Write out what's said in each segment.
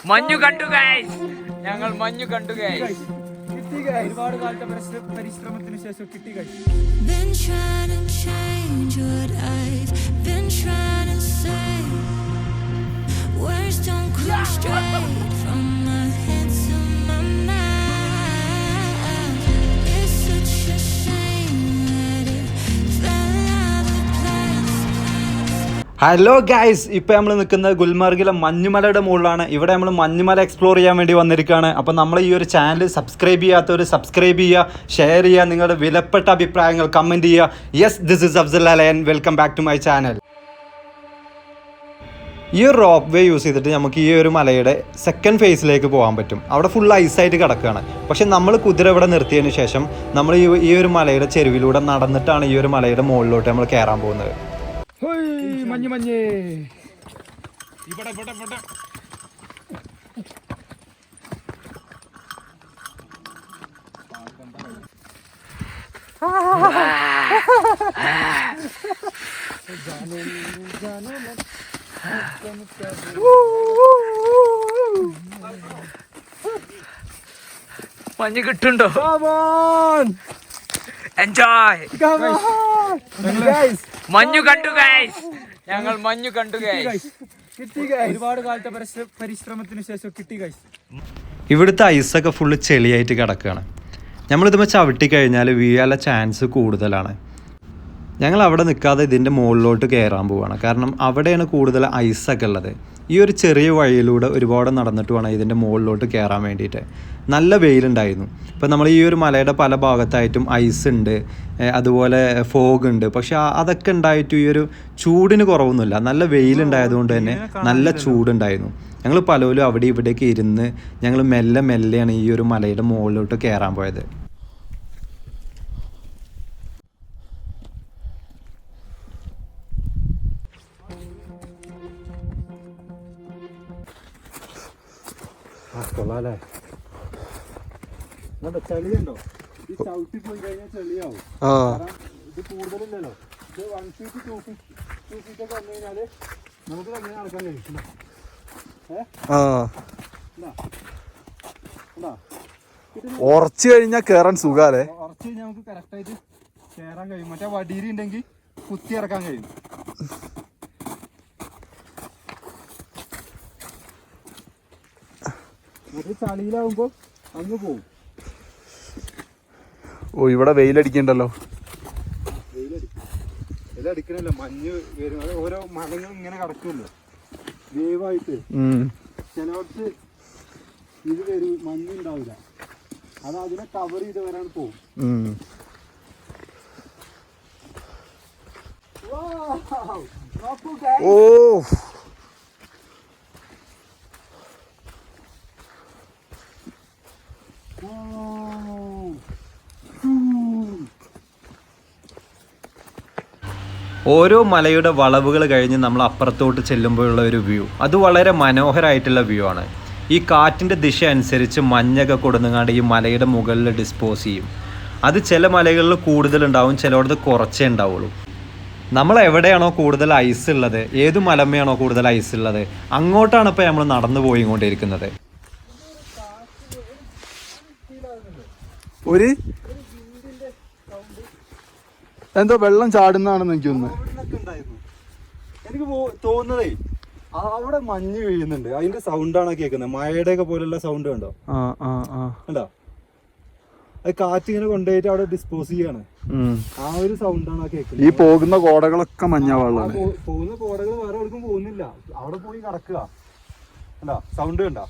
മഞ്ഞു കണ്ടു ഗൈസ്, ഞങ്ങൾ മഞ്ഞു കണ്ടു ഗൈസ്. ഒരുപാട് കാലത്തെ പരിശ്രമത്തിന് ശേഷം കിട്ടി ഗൈസ്. ഹലോ ഗൈസ്, ഇപ്പോൾ നമ്മൾ നിൽക്കുന്നത് ഗുൽമാർഗിലെ മഞ്ഞുമലയുടെ മുകളിലാണ്. ഇവിടെ നമ്മൾ മഞ്ഞുമല എക്സ്പ്ലോർ ചെയ്യാൻ വേണ്ടി വന്നിരിക്കുകയാണ്. അപ്പോൾ നമ്മൾ ഈ ഒരു ചാനൽ സബ്സ്ക്രൈബ് ചെയ്യാത്തവർ സബ്സ്ക്രൈബ് ചെയ്യുക, ഷെയർ ചെയ്യുക, നിങ്ങളുടെ വിലപ്പെട്ട അഭിപ്രായങ്ങൾ കമൻറ്റ് ചെയ്യുക. Yes, this is Afsal Alayan. Welcome back to my channel. ഈ ഒരു റോപ്പ് വേ യൂസ് ചെയ്തിട്ട് നമുക്ക് ഈ ഒരു മലയുടെ സെക്കൻഡ് ഫേസിലേക്ക് പോകാൻ പറ്റും. അവിടെ ഫുൾ ഐസായിട്ട് കിടക്കുകയാണ്. പക്ഷെ നമ്മൾ കുതിര ഇവിടെ നിർത്തിയതിന് ശേഷം നമ്മൾ ഈ ഒരു മലയുടെ ചെരുവിലൂടെ നടന്നിട്ടാണ് ഈ ഒരു മലയുടെ മുകളിലോട്ട് നമ്മൾ കയറാൻ പോകുന്നത്. മഞ്ഞ് മഞ്ഞ് മഞ്ഞ് കിട്ടുണ്ടോ? എൻജോയ്. മഞ്ഞു കണ്ടു ഗൈസ്, ഞങ്ങൾ മഞ്ഞു കണ്ടു ഗൈസ്. ഒരുപാട് കാലത്തെ പരിശ്രമത്തിന് ശേഷം കിട്ടി ഗൈസ്. ഇവിടുത്തെ ഐസൊക്കെ ഫുള്ള് ചെളിയായിട്ട് കിടക്കുകയാണ്. നമ്മളിതുമ്പോൾ ചവിട്ടി കഴിഞ്ഞാൽ വീഴാനുള്ള ചാൻസ് കൂടുതലാണ്. ഞങ്ങൾ അവിടെ നിൽക്കാതെ ഇതിൻ്റെ മുകളിലോട്ട് കയറാൻ പോവുകയാണ്. കാരണം അവിടെയാണ് കൂടുതൽ ഐസൊക്കെ ഉള്ളത്. ഈ ഒരു ചെറിയ വഴിയിലൂടെ ഒരുപാട് നടന്നിട്ട് വേണം ഇതിൻ്റെ മുകളിലോട്ട് കയറാൻ വേണ്ടിയിട്ട്. നല്ല വെയിലുണ്ടായിരുന്നു. ഇപ്പം നമ്മൾ ഈ ഒരു മലയുടെ പല ഭാഗത്തായിട്ടും ഐസ് ഉണ്ട്, അതുപോലെ ഫോഗ് ഉണ്ട്. പക്ഷെ അതൊക്കെ ഉണ്ടായിട്ട് ഈ ഒരു ചൂടിന് കുറവൊന്നുമില്ല. നല്ല വെയിലുണ്ടായതുകൊണ്ട് തന്നെ നല്ല ചൂടുണ്ടായിരുന്നു. ഞങ്ങൾ പലരും അവിടെ ഇവിടെയൊക്കെ ഇരുന്ന് ഞങ്ങൾ മെല്ലെയാണ് ഈ ഒരു മലയുടെ മുകളിലോട്ട് കയറാൻ പോയത്. കൊള്ളാല്ലേ, ചെളിയുണ്ടോ? ഈ ചവിട്ടി പോയി കഴിഞ്ഞാൽ ചെളിയാവും. ഇത് കൂടുതലില്ലല്ലോ. ഇത് 1 feet 2 feet ഒക്കെ വന്നു കഴിഞ്ഞാല് നമുക്ക് അങ്ങനെ നടക്കാൻ കഴിയും. ഉറച്ചു കഴിഞ്ഞാൽ കേറാൻ സുഖാലേ. ഉറച്ചു കഴിഞ്ഞാൽ നമുക്ക് കറക്റ്റായിട്ട് കേറാൻ കഴിയും. മറ്റേ വടിയിൽ ഉണ്ടെങ്കിൽ കുത്തി ഇറക്കാൻ കഴിയും. അത് ചളിയിലാവുമ്പോ അങ്ങ് പോവും. ഓ, ഇവിടെ വെയിലടിക്കണ്ടല്ലോ. വെയിലടിക്കണല്ലോ, മഞ്ഞ് വരും. അത് ഓരോ മലകൾ ഇങ്ങനെ കിടക്കുമല്ലോ വേവായിട്ട്. ചിലവർക്ക് ഇത് വരും, മഞ്ഞുണ്ടാവില്ല. അത് അതിനെ കവർ ചെയ്ത് വരാൻ പോവും. ഓ, ഓരോ മലയുടെ വളവുകൾ കഴിഞ്ഞ് നമ്മൾ അപ്പുറത്തോട്ട് ചെല്ലുമ്പോഴുള്ള ഒരു വ്യൂ, അത് വളരെ മനോഹരമായിട്ടുള്ള വ്യൂ ആണ്. ഈ കാറ്റിൻ്റെ ദിശ അനുസരിച്ച് മഞ്ഞൊക്കെ കൊടുങ്ങാണ്ട് ഈ മലയുടെ മുകളിൽ ഡിസ്പോസ് ചെയ്യും. അത് ചില മലകളിൽ കൂടുതലുണ്ടാവും, ചിലയിടത്ത് കുറച്ചേ ഉണ്ടാവുള്ളൂ. നമ്മൾ എവിടെയാണോ കൂടുതൽ ഐസ് ഉള്ളത്, ഏത് മലമ്മയാണോ കൂടുതൽ ഐസ് ഉള്ളത്, അങ്ങോട്ടാണ് ഇപ്പോൾ നമ്മൾ നടന്നു പോയിക്കൊണ്ടിരിക്കുന്നത്. ഒരു എന്തോ വെള്ളം ചാടുന്നതാണെന്ന് എനിക്ക് തോന്നുന്നു. എനിക്ക് തോന്നുന്നതേ അവിടെ മഞ്ഞ് വീഴുന്നുണ്ട്, അതിന്റെ സൗണ്ടാണ് കേൾക്കുന്നത്. മഴയുടെ ഒക്കെ പോലുള്ള സൗണ്ട് കണ്ടോ? കണ്ടോ? അത് കാറ്റിങ്ങനെ കൊണ്ടുപോയിട്ട് അവിടെ ഡിസ്പോസ് ചെയ്യാണ്. ആ ഒരു സൗണ്ടാണ് കേൾക്കുന്നത്. ഈ പോകുന്ന കോടകളൊക്കെ മഞ്ഞ വെള്ളമാണ്. പോകുന്ന കോടകൾ വേറെ എവിടേക്കും പോകുന്നില്ല, അവിടെ പോയി കിടക്കുക. കണ്ടോ സൗണ്ട്? കണ്ടോ?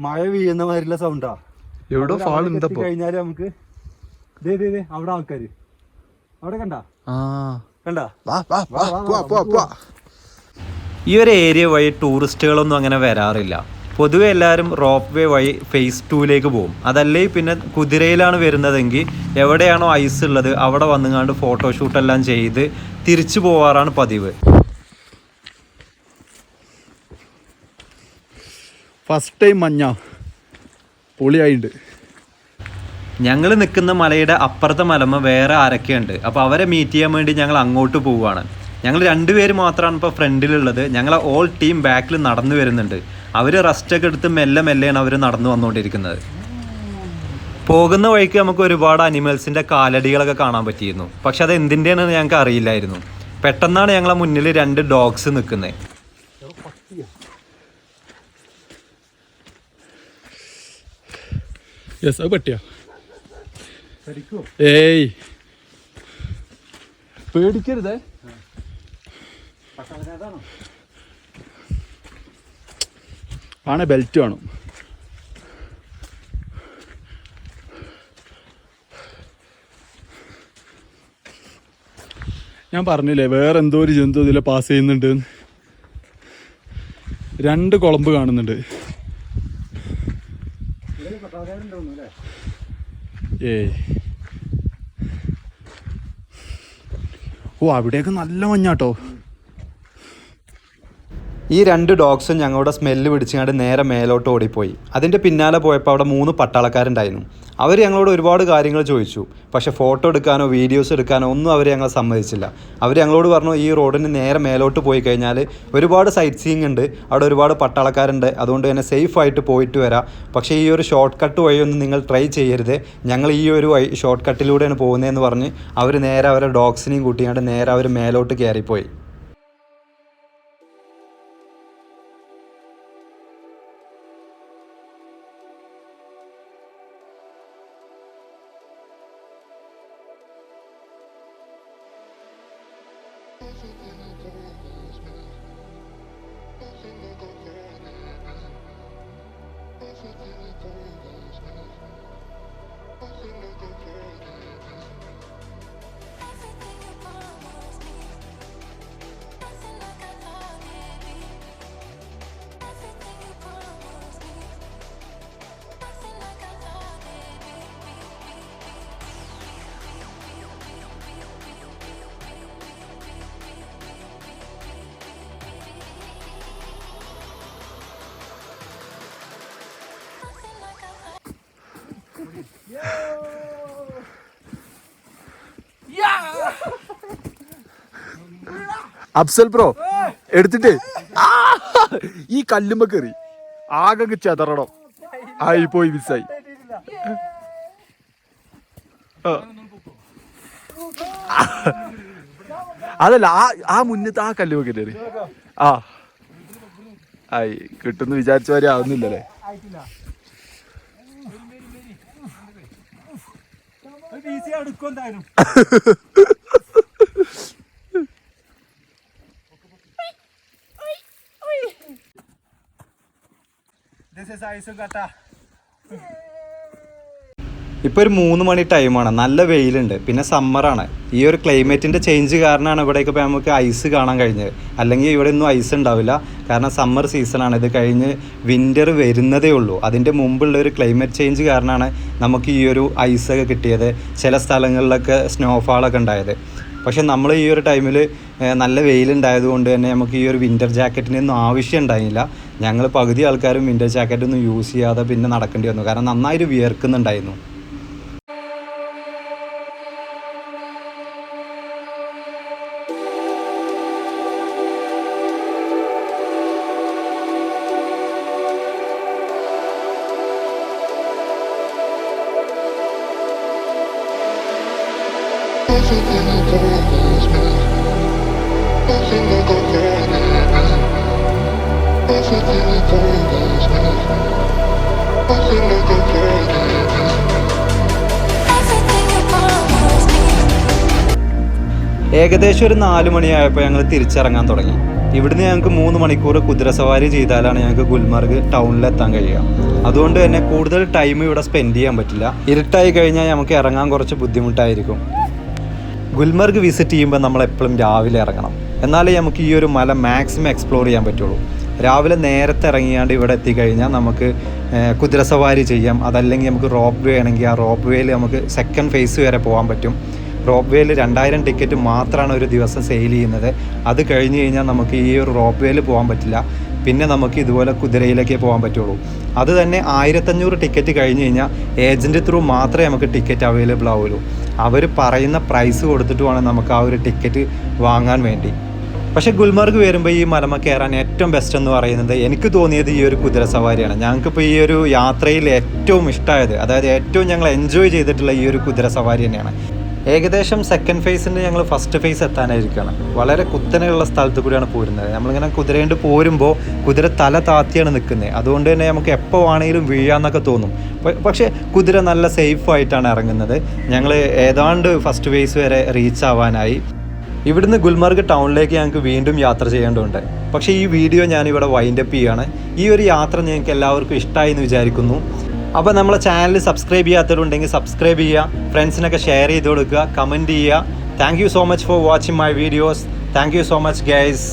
മഴ വീഴുന്ന മാതിരിയുള്ള സൗണ്ടാ. എവിടെ കഴിഞ്ഞാല് നമുക്ക് അവിടെ ആൾക്കാര് അവിടെ കണ്ട. ഈ ഒരു ഏരിയ വഴി ടൂറിസ്റ്റുകളൊന്നും അങ്ങനെ വരാറില്ല. പൊതുവെ എല്ലാവരും റോപ്പ് വേ വഴി ഫേസ് 2ലേക്ക് പോകും. അതല്ലേ പിന്നെ കുതിരയിലാണ് വരുന്നതെങ്കിൽ എവിടെയാണോ ഐസ് ഉള്ളത് അവിടെ വന്നുകൊണ്ട് ഫോട്ടോഷൂട്ടെല്ലാം ചെയ്ത് തിരിച്ചു പോവാറാണ് പതിവ്. ഫസ്റ്റ് ടൈം മഞ്ഞ പൊളിയായിട്ടുണ്ട്. ഞങ്ങൾ നിൽക്കുന്ന മലയുടെ അപ്പുറത്തെ മലമ്മ വേറെ ആരൊക്കെയുണ്ട്. അപ്പോൾ അവരെ മീറ്റ് ചെയ്യാൻ വേണ്ടി ഞങ്ങൾ അങ്ങോട്ട് പോവുകയാണ്. ഞങ്ങൾ 2 പേര് മാത്രമാണ് ഇപ്പോൾ ഫ്രണ്ടിലുള്ളത്. ഞങ്ങളെ ഓൾ ടീം ബാക്കിൽ നടന്നു വരുന്നുണ്ട്. അവർ റെസ്റ്റൊക്കെ എടുത്ത് മെല്ലെ മെല്ലെയാണ് അവർ നടന്നു വന്നുകൊണ്ടിരിക്കുന്നത്. പോകുന്ന വഴിക്ക് നമുക്ക് ഒരുപാട് അനിമൽസിൻ്റെ കാലടികളൊക്കെ കാണാൻ പറ്റിയിരുന്നു. പക്ഷെ അത് എന്തിൻ്റെയാണെന്ന് ഞങ്ങൾക്ക് അറിയില്ലായിരുന്നു. പെട്ടെന്നാണ് ഞങ്ങളെ മുന്നിൽ 2 ഡോഗ്സ് നിൽക്കുന്നത്. അത് പറ്റിയോ? ഏയ് പേടിക്കരുതേ. ആണെ ബെൽറ്റ് വേണം. ഞാൻ പറഞ്ഞില്ലേ വേറെ എന്തോ ഒരു ജന്തു ഇതിലെ പാസ് ചെയ്യുന്നുണ്ട്. 2 കുളമ്പ് കാണുന്നുണ്ട്. ഏയ് ഓ അവിടെയൊക്കെ നല്ല മഞ്ഞാട്ടോ. ഈ 2 ഡോഗ്സും ഞങ്ങളുടെ സ്മെല്ല് പിടിച്ചുകൊണ്ട് നേരെ മേലോട്ട് ഓടിപ്പോയി. അതിൻ്റെ പിന്നാലെ പോയപ്പോൾ അവിടെ 3 പട്ടാളക്കാരുണ്ടായിരുന്നു. അവർ ഞങ്ങളോട് ഒരുപാട് കാര്യങ്ങൾ ചോദിച്ചു. പക്ഷേ ഫോട്ടോ എടുക്കാനോ വീഡിയോസ് എടുക്കാനോ ഒന്നും അവർ ഞങ്ങളെ സമ്മതിച്ചില്ല. അവർ ഞങ്ങളോട് പറഞ്ഞു ഈ റോഡിന് നേരെ മേലോട്ട് പോയി കഴിഞ്ഞാൽ ഒരുപാട് സൈറ്റ് സീയിങ് ഉണ്ട്, അവിടെ ഒരുപാട് പട്ടാളക്കാരുണ്ട്, അതുകൊണ്ട് തന്നെ സേഫായിട്ട് പോയിട്ട് വരാം. പക്ഷേ ഈ ഒരു ഷോർട്ട് കട്ട് വഴിയൊന്നും നിങ്ങൾ ട്രൈ ചെയ്യരുത്, ഞങ്ങൾ ഈ ഒരു ഷോർട്ട് കട്ടിലൂടെയാണ് പോകുന്നതെന്ന് പറഞ്ഞ് അവർ നേരെ അവരുടെ ഡോഗ്സിനെയും കൂട്ടിയാണ്ട് നേരെ അവർ മേലോട്ട് കയറിപ്പോയി. അഫ്സൽ ബ്രോ എടുത്തിട്ട് ഈ കല്ലുമ്പോ കയറി ആകെ ചെതറണം. ആയി പോയി മിസ്സായി. അതല്ല ആ മുന്നത്തെ ആ കല്ലുമ്പോ കയറി ആ ആയി കിട്ടുന്നു വിചാരിച്ച വരെ ആവുന്നില്ലല്ലേ. ഇപ്പോൾ ഒരു 3 മണി ടൈമാണ്, നല്ല വെയിലുണ്ട്, പിന്നെ സമ്മറാണ്. ഈ ഒരു ക്ലൈമറ്റിൻ്റെ ചേഞ്ച് കാരണമാണ് ഇവിടേക്ക് ഇപ്പോൾ നമുക്ക് ഐസ് കാണാൻ കഴിഞ്ഞത്. അല്ലെങ്കിൽ ഇവിടെ ഒന്നും ഐസ് ഉണ്ടാവില്ല, കാരണം സമ്മർ സീസണാണ്. ഇത് കഴിഞ്ഞ് വിൻ്റർ വരുന്നതേ ഉള്ളൂ. അതിൻ്റെ മുമ്പുള്ള ഒരു ക്ലൈമറ്റ് ചേഞ്ച് കാരണമാണ് നമുക്ക് ഈ ഒരു ഐസൊക്കെ കിട്ടിയത്, ചില സ്ഥലങ്ങളിലൊക്കെ സ്നോഫാളൊക്കെ ഉണ്ടായത്. പക്ഷേ നമ്മൾ ഈ ഒരു ടൈമിൽ നല്ല വെയിലുണ്ടായതുകൊണ്ട് തന്നെ നമുക്ക് ഈ ഒരു വിൻ്റർ ജാക്കറ്റിനൊന്നും ആവശ്യം ഉണ്ടായില്ല. ഞങ്ങൾ പകുതി ആൾക്കാരും വിൻ്റർ ജാക്കറ്റൊന്നും യൂസ് ചെയ്യാതെ പിന്നെ നടക്കേണ്ടി വന്നു, കാരണം നന്നായിട്ട് വിയർക്കുന്നുണ്ടായിരുന്നു. ഏകദേശം ഒരു 4 മണിയായപ്പോൾ ഞങ്ങൾ തിരിച്ചിറങ്ങാൻ തുടങ്ങി. ഇവിടുന്ന് ഞങ്ങൾക്ക് 3 മണിക്കൂർ കുതിരസവാരി ചെയ്താലാണ് ഞങ്ങൾക്ക് ഗുൽമർഗ് ടൗണിലെത്താൻ കഴിയുക. അതുകൊണ്ട് തന്നെ കൂടുതൽ ടൈം ഇവിടെ സ്പെൻഡ് ചെയ്യാൻ പറ്റില്ല. ഇരുട്ടായി കഴിഞ്ഞാൽ നമുക്ക് ഇറങ്ങാൻ കുറച്ച് ബുദ്ധിമുട്ടായിരിക്കും. ഗുൽമർഗ് വിസിറ്റ് ചെയ്യുമ്പോൾ നമ്മളെപ്പോഴും രാവിലെ ഇറങ്ങണം, എന്നാലേ നമുക്ക് ഈ ഒരു മല മാക്സിമം എക്സ്പ്ലോർ ചെയ്യാൻ പറ്റുള്ളൂ. രാവിലെ നേരത്തെ ഇറങ്ങിയാണ്ട് ഇവിടെ എത്തിക്കഴിഞ്ഞാൽ നമുക്ക് കുതിരസവാരി ചെയ്യാം. അതല്ലെങ്കിൽ നമുക്ക് റോപ്പ് വേ ആണെങ്കിൽ ആ റോപ്പ് വേയിൽ നമുക്ക് സെക്കൻഡ് ഫേസ് വരെ പോകാൻ പറ്റും. റോപ്പ് വേയിൽ 2000 ടിക്കറ്റ് മാത്രമാണ് ഒരു ദിവസം സെയിൽ ചെയ്യുന്നത്. അത് കഴിഞ്ഞ് കഴിഞ്ഞാൽ നമുക്ക് ഈ ഒരു റോപ്പ് വേയിൽ പോകാൻ പറ്റില്ല. പിന്നെ നമുക്ക് ഇതുപോലെ കുതിരയിലേക്കേ പോകാൻ പറ്റുള്ളൂ. അത് തന്നെ 1500 ടിക്കറ്റ് കഴിഞ്ഞ് കഴിഞ്ഞാൽ ഏജൻറ്റ് ത്രൂ മാത്രമേ നമുക്ക് ടിക്കറ്റ് അവൈലബിൾ ആവുള്ളൂ. അവർ പറയുന്ന പ്രൈസ് കൊടുത്തിട്ട് വേണം നമുക്ക് ആ ഒരു ടിക്കറ്റ് വാങ്ങാൻ വേണ്ടി. പക്ഷേ ഗുൽമർഗ് വരുമ്പോൾ ഈ മലമ കയറാൻ ഏറ്റവും ബെസ്റ്റ് എന്ന് പറയുന്നത് എനിക്ക് തോന്നിയത് ഈ ഒരു കുതിര സവാരിയാണ്. ഞങ്ങൾക്കിപ്പോൾ ഈ ഒരു യാത്രയിൽ ഏറ്റവും ഇഷ്ടമായത്, അതായത് ഏറ്റവും ഞങ്ങൾ എൻജോയ് ചെയ്തിട്ടുള്ള ഈ ഒരു കുതിര സവാരി തന്നെയാണ്. ഏകദേശം സെക്കൻഡ് ഫേസിൻ്റെ ഞങ്ങൾ ഫസ്റ്റ് ഫേസ് എത്താനായിരിക്കുകയാണ്. വളരെ കുത്തനെയുള്ള സ്ഥലത്ത് കൂടിയാണ് പോരുന്നത്. നമ്മളിങ്ങനെ കുതിരയുണ്ട് പോരുമ്പോൾ കുതിര തല താത്തിയാണ് നിൽക്കുന്നത്. അതുകൊണ്ട് തന്നെ നമുക്ക് എപ്പോൾ വേണമെങ്കിലും വീഴാന്നൊക്കെ തോന്നും. പക്ഷേ കുതിര നല്ല സേഫ് ആയിട്ടാണ് ഇറങ്ങുന്നത്. ഞങ്ങൾ ഏതാണ്ട് ഫസ്റ്റ് ഫേസ് വരെ റീച്ച് ആവാനായി. ഇവിടുന്ന് ഗുൽമർഗ് ടൗണിലേക്ക് ഞങ്ങൾക്ക് വീണ്ടും യാത്ര ചെയ്യേണ്ടതുണ്ട്. പക്ഷേ ഈ വീഡിയോ ഞാനിവിടെ വൈൻഡപ്പ് ചെയ്യുകയാണ്. ഈ ഒരു യാത്ര ഞങ്ങൾക്ക് എല്ലാവർക്കും ഇഷ്ടമായി എന്ന് വിചാരിക്കുന്നു. അപ്പോൾ നമ്മളെ ചാനൽ സബ്സ്ക്രൈബ് ചെയ്യാത്തവരുണ്ടെങ്കിൽ സബ്സ്ക്രൈബ് ചെയ്യുക, ഫ്രണ്ട്സിനൊക്കെ ഷെയർ ചെയ്ത് കൊടുക്കുക, കമൻറ്റ് ചെയ്യുക. Thank you so much for watching my videos. Thank you so much guys.